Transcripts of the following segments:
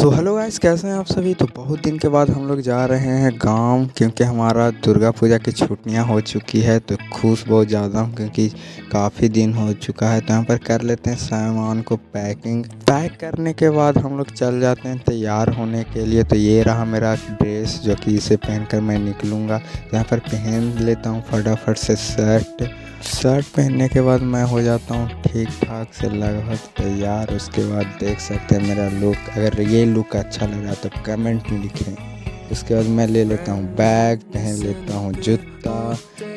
तो hello guys, कैसे हैं आप सभी। तो बहुत दिन के बाद हम लोग जा रहे हैं गांव, क्योंकि हमारा दुर्गा पूजा की छुट्टियां हो चुकी है। तो खुश बहुत ज़्यादा हूं, क्योंकि काफ़ी दिन हो चुका है। तो यहाँ पर कर लेते हैं सामान को पैक करने के बाद हम लोग चल जाते हैं तैयार होने के लिए। तो ये रहा मेरा ड्रेस, जो कि इसे पहनकर मैं निकलूँगा। तो यहाँ पर पहन लेता हूँ फटाफट से शर्ट पहनने के बाद मैं हो जाता हूँ ठीक ठाक से लगभग तैयार। उसके बाद देख सकते हैं मेरा लुक। अगर ये लुक अच्छा लग रहा तो कमेंट में लिखें। उसके बाद मैं ले लेता हूँ बैग, पहन लेता हूँ जूता।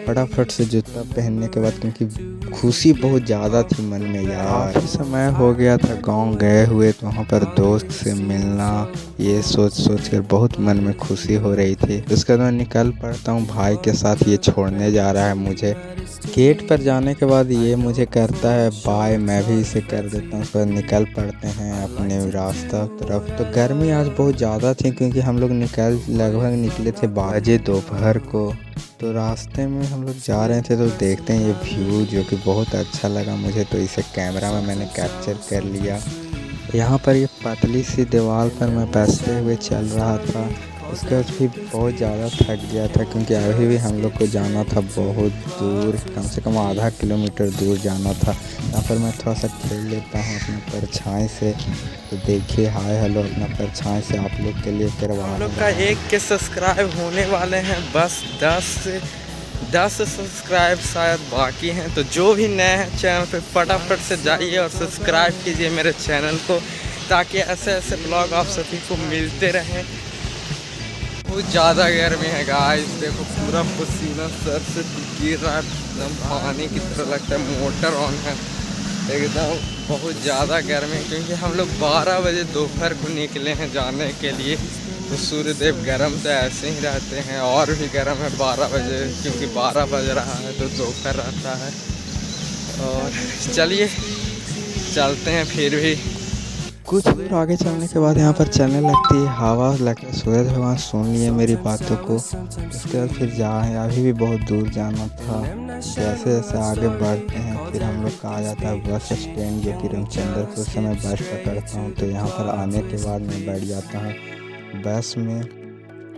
फटाफट से जूता पहनने के बाद, क्योंकि खुशी बहुत ज़्यादा थी मन में यार, काफ़ी समय हो गया था गांव गए हुए। तो वहाँ पर दोस्त से मिलना, ये सोच कर बहुत मन में खुशी हो रही थी। उसके बाद मैं निकल पड़ता हूँ भाई के साथ। ये छोड़ने जा रहा है मुझे। गेट पर जाने के बाद ये मुझे करता है बाय, मैं भी इसे कर देता हूँ। उसके बाद निकल पड़ते हैं अपने रास्ता तरफ। तो गर्मी आज बहुत ज़्यादा थी, क्योंकि हम लोग लगभग निकले थे 12 बजे दोपहर को। तो रास्ते में हम लोग जा रहे थे, तो देखते हैं ये व्यू, जो कि बहुत अच्छा लगा मुझे। तो इसे कैमरा में मैंने कैप्चर कर लिया। यहाँ पर ये पतली सी दीवार पर मैं बैठते हुए चल रहा था। उसके बाद भी बहुत ज़्यादा थक गया था, क्योंकि अभी भी हम लोग को जाना था बहुत दूर, कम से कम आधा किलोमीटर दूर जाना था। यहाँ पर मैं थोड़ा सा खेल लेता हूँ अपने परछाई से। तो देखिए, हाय हेलो अपना परछाई से आप लोग के लिए करवा हम लोग का 1 के सब्सक्राइब होने वाले हैं, बस 10 सब्सक्राइब शायद बाकी हैं। तो जो भी नए हैं चैनल पे फटाफट से जाइए और सब्सक्राइब कीजिए मेरे चैनल को, ताकि ऐसे ऐसे ब्लॉग आप सभी को मिलते रहें। बहुत ज़्यादा गर्मी है गाइस, देखो पूरा पसीना सर से गिर रहा है, एकदम पानी की तरह लगता है। मोटर ऑन है एकदम, बहुत ज़्यादा गर्मी, क्योंकि हम लोग 12 बजे दोपहर को निकले हैं जाने के लिए। तो सूर्यदेव गर्म तो ऐसे ही रहते हैं, और भी गर्म है 12 बजे, क्योंकि 12 बज रहा है तो दोपहर रहता है। और चलिए चलते हैं फिर भी। कुछ दूर आगे चलने के बाद यहाँ पर चलने लगती है हवा। लगता है सूरज भगवान सुन लिए मेरी बातों को। उसके बाद फिर अभी भी बहुत दूर जाना था। जैसे जैसे आगे बढ़ते हैं, फिर हम लोग का आ जाता है बस स्टैंड, जो कि रामचंद्रपुर से मैं बस पकड़ता हूँ। तो यहाँ पर आने के बाद मैं बैठ जाता हूँ बस में।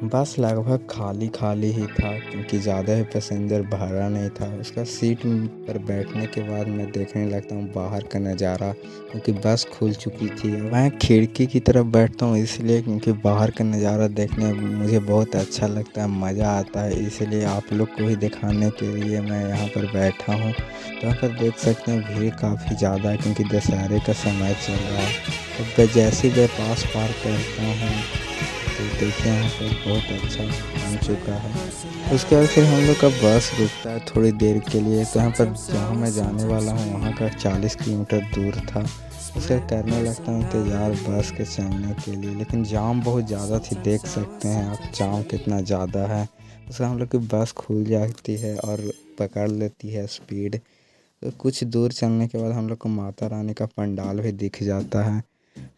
बस लगभग खाली खाली ही था, क्योंकि ज़्यादा ही पैसेंजर भरा नहीं था। उसका सीट पर बैठने के बाद मैं देखने लगता हूँ बाहर का नज़ारा, क्योंकि बस खुल चुकी थी। मैं खिड़की की तरफ बैठता हूँ इसलिए, क्योंकि बाहर का नज़ारा देखने मुझे बहुत अच्छा लगता है, मज़ा आता है। इसलिए आप लोग को भी दिखाने के लिए मैं यहाँ पर बैठा हूँ। तो यहाँ पर देख सकते हैं भीड़ काफ़ी ज़्यादा है, क्योंकि दशहरे का समय चल रहा है। तो मैं जैसे ही पास पार करता हूँ, तो देखिए यहाँ पर बहुत अच्छा बन चुका है। उसके बाद फिर हम लोग का बस रुकता है थोड़ी देर के लिए। तो यहाँ पर जहाँ मैं जाने वाला हूँ वहाँ का 40 किलोमीटर दूर था। उसके करने लगता हूँ इंतज़ार बस के चलने के लिए, लेकिन जाम बहुत ज़्यादा थी। देख सकते हैं आप जाम कितना ज़्यादा है। उसका हम लोग की बस खुल जाती है और पकड़ लेती है स्पीड। तो कुछ दूर चलने के बाद हम लोग को माता रानी का पंडाल भी दिख जाता है।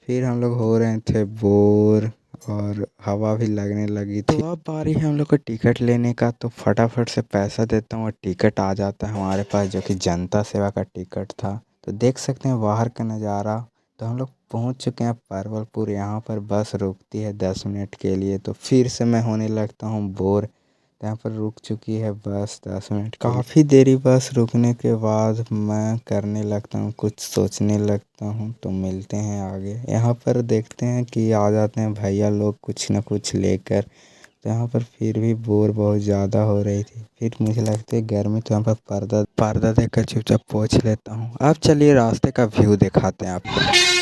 फिर हम लोग हो रहे थे बोर, और हवा भी लगने लगी थी। तो अब बारी है हम लोग को टिकट लेने का। तो फटाफट से पैसा देता हूँ और टिकट आ जाता है हमारे पास, जो कि जनता सेवा का टिकट था। तो देख सकते हैं बाहर का नज़ारा। तो हम लोग पहुँच चुके हैं परवलपुर। यहाँ पर बस रुकती है 10 मिनट के लिए। तो फिर से मैं होने लगता हूँ बोर। यहाँ पर रुक चुकी है बस 10 मिनट। काफ़ी देरी बस रुकने के बाद मैं करने लगता हूँ, कुछ सोचने लगता हूँ। तो मिलते हैं आगे। यहाँ पर देखते हैं कि आ जाते हैं भैया लोग कुछ ना कुछ लेकर। तो यहाँ पर फिर भी बोर बहुत ज़्यादा हो रही थी। फिर मुझे लगता है गर्मी, तो यहाँ पर पर्दा देखकर चुपचाप पहुँच लेता हूँ। अब चलिए रास्ते का व्यू दिखाते हैं आपको।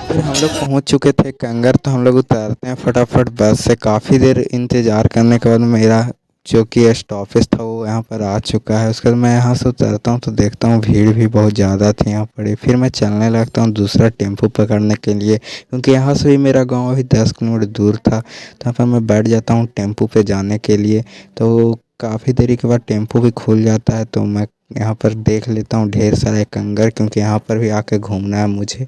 फिर हम लोग पहुंच चुके थे कंगर। तो हम लोग उतरते हैं फटाफट बस से। काफ़ी देर इंतज़ार करने के बाद मेरा जो कि स्टॉपेज था वो यहाँ पर आ चुका है। उसके बाद मैं यहाँ से उतरता हूँ, तो देखता हूँ भीड़ भी बहुत ज़्यादा थी यहाँ पर। फिर मैं चलने लगता हूँ दूसरा टेम्पो पकड़ने के लिए, क्योंकि यहाँ से भी मेरा गाँव अभी 10 किलोमीटर दूर था। तो यहाँ पर मैं बैठ जाता हूँ टेम्पो पे जाने के लिए। तो काफ़ी देरी के बाद टेम्पो भी खुल जाता है। तो मैं यहाँ पर देख लेता हूँ ढेर सारे कंगर, क्योंकि यहाँ पर भी आके घूमना है मुझे।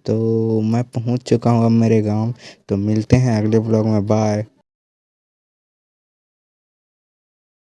तो मैं पहुंच चुका हूं अब मेरे गांव। तो मिलते हैं अगले ब्लॉग में, बाय।